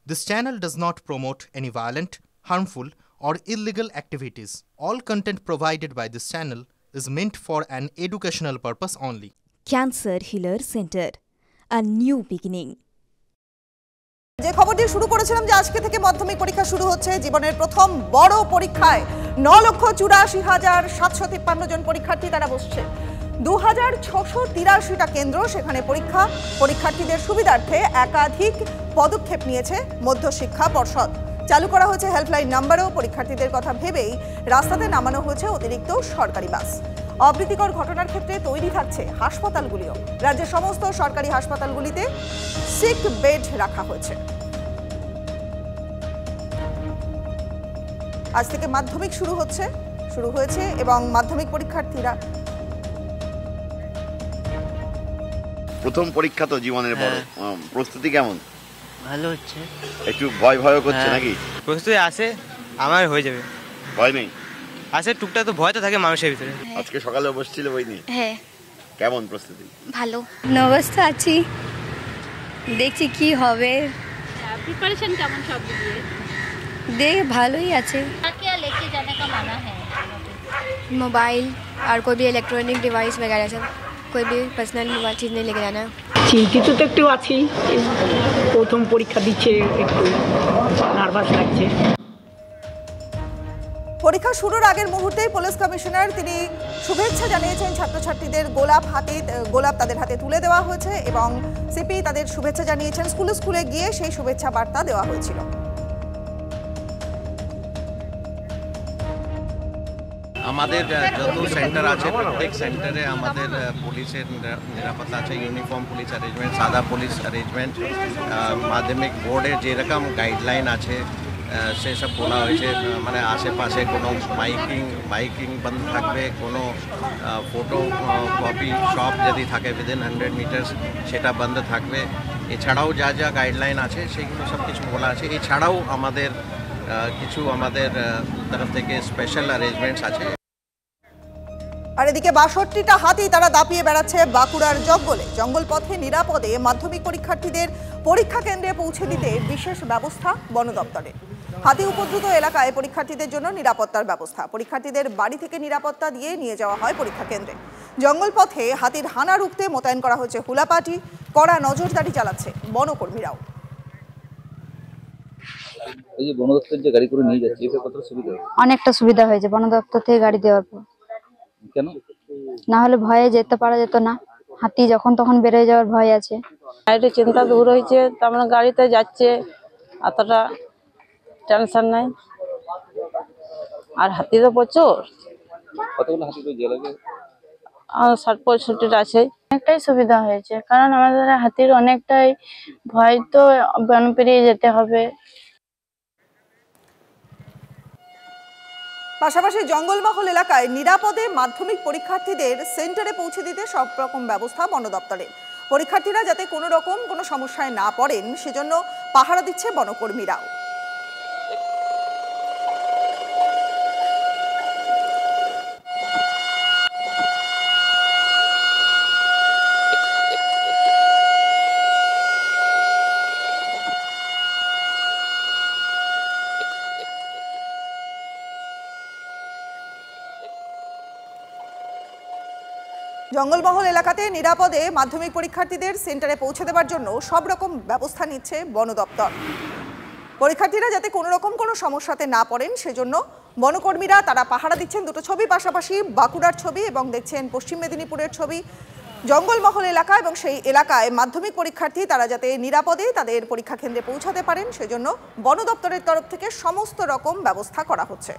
This channel does not promote any violent, harmful, or illegal activities. All content provided by this channel is meant for an educational purpose only. Cancer Healer Center, a new beginning. যে খবরটি শুরু করেছিলাম যে আজকে থেকে মাধ্যমিক পরীক্ষা শুরু হচ্ছে জীবনের প্রথম বড় পরীক্ষায় 9,84,753 জন পরীক্ষার্থী তারা বসছে 2,683টা কেন্দ্র সেখানে পরীক্ষার্থীদের সুবিধার্থে একাধিক পদক্ষেপ নিয়েছে মধ্যশিক্ষা পর্ষদ চালু করা হয়েছে হেল্পলাইন নাম্বারও পরীক্ষার্থীদের কথা ভেবেই রাস্তাতে নামানো হয়েছে অতিরিক্ত সরকারি বাস অপ্রীতিকর ঘটনার ক্ষেত্রে তৈরি থাকছে হাসপাতালগুলিও রাজ্যের সমস্ত সরকারি হাসপাতালগুলিতে সিক বেড রাখা হয়েছে আজ থেকে মাধ্যমিক শুরু হয়েছে এবং মাধ্যমিক পরীক্ষার্থীরা প্রথম পরীক্ষা তো জীবনের বড় প্রস্তুতি কেমন ভালো হচ্ছে একটু ভয় করছে নাকি প্রস্তুতি আছে আমার হয়ে যাবে ভয় নেই আছে টুকটাক তো ভয় তো থাকে মানুষের ভিতরে আজকে সকালে বসছিল বই নিয়ে হ্যাঁ কেমন প্রস্তুতি ভালো নার্ভাস তো আছি দেখছি কি হবে प्रिपरेशन কেমন সব দিয়ে देख ভালোই আছে क्या लेके जाने का माना है मोबाइल और कोई भी इलेक्ट्रॉनिक डिवाइस वगैरह सब कोई भी पर्सनल मोबाइल चीज़ नहीं लेके जाना है চিন্তিত তো একটু আছি প্রথম পরীক্ষা দিচ্ছে একটু নার্ভাস লাগছে পরীক্ষা শুরুর আগের মুহূর্তেই পুলিশ কমিশনার তিনি শুভেচ্ছা জানিয়েছেন ছাত্রছাত্রীদের গোলাপ তাদের হাতে তুলে দেওয়া হয়েছে এবং সিপি তাদের শুভেচ্ছা জানিয়েছেন স্কুলে গিয়ে সেই শুভেচ্ছা বার্তা দেওয়া হয়েছিল আমাদের যত সেন্টার আছে প্রত্যেক সেন্টারে আমাদের পুলিশের নিরাপত্তা আছে ইউনিফর্ম পুলিশ অ্যারেঞ্জমেন্ট সাদা পুলিশ অ্যারেঞ্জমেন্ট মাধ্যমিক বোর্ডের যেরকম গাইডলাইন আছে সেসব বলা হয়েছে মানে আশেপাশে কোনো মাইকিং বন্ধ থাকবে কোনো ফটো কপি শপ যদি থাকে উইদিন 100 মিটার্স সেটা বন্ধ থাকবে এছাড়াও যা যা গাইডলাইন আছে সেগুলো সব কিছু বলা আছে এছাড়াও আমাদের কিছু আমাদের তরফ থেকে স্পেশাল অ্যারেঞ্জমেন্টস আছে আর এদিকে ৬২টা হাতি তারা দাপিয়ে বেড়াচ্ছে বাঁকুড়ার জঙ্গল পথে নিরাপদে মাধ্যমিক পরীক্ষার্থীদের পরীক্ষা কেন্দ্রে পৌঁছে দিতে বিশেষ ব্যবস্থা বন দপ্তরের হাতি উপদ্রুত এলাকায় পরীক্ষার্থীদের জন্য নিরাপত্তার ব্যবস্থা পরীক্ষার্থীদের বাড়ি থেকে নিরাপত্তা দিয়ে নিয়ে যাওয়া হয় পরীক্ষা কেন্দ্রে জঙ্গল পথে হাতির হানা রুখতে মোতায়েন করা হয়েছে হুলাপাটি কড়া নজরদারি চালাচ্ছে বনকর্মীরাও এই যে বন দপ্তর যে গাড়ি করে নিয়ে যাচ্ছে এতে কত সুবিধা অনেকটা সুবিধা হয়েছে বন দপ্তর থেকে গাড়ি দেওয়ার পর কেন না হলে ভয়ে যেতে পারা যেত না হাতি যখন তখন বেড়ে যাওয়ার ভয় আছে এটা চিন্তা দূর হয়েছে আমরা গাড়িতে যাচ্ছে এতটা টেনশন নাই আর হাতি তো প্রচুর কতগুলো হাতি তো জেলাকে 60-65 আছে অনেকটাই সুবিধা হয়েছে কারণ আমাদের হাতির অনেকটাই ভয় তো বন পেরিয়ে যেতে হবে পাশাপাশি জঙ্গলমহল এলাকায় নিরাপদে মাধ্যমিক পরীক্ষার্থীদের সেন্টারে পৌঁছে দিতে সব রকম ব্যবস্থা বন দপ্তরের পরীক্ষার্থীরা যাতে কোনো সমস্যায় না পড়েন সেজন্য পাহারা দিচ্ছে বনকর্মীরাও জঙ্গলমহল এলাকাতে নিরাপদে মাধ্যমিক পরীক্ষার্থীদের সেন্টারে পৌঁছে দেওয়ার জন্য সব রকম ব্যবস্থা নিচ্ছে বন দপ্তর পরীক্ষার্থীরা যাতে কোনো সমস্যাতে না পড়েন সেজন্য বনকর্মীরা তারা পাহারা দিচ্ছেন দুটো ছবি পাশাপাশি বাঁকুড়ার ছবি এবং দেখছেন পশ্চিম মেদিনীপুরের ছবি জঙ্গলমহল এলাকা এবং সেই এলাকায় মাধ্যমিক পরীক্ষার্থী তারা যাতে নিরাপদে তাদের পরীক্ষা কেন্দ্রে পৌঁছাতে পারেন সেজন্য বন দপ্তরের তরফ থেকে সমস্ত রকম ব্যবস্থা করা হচ্ছে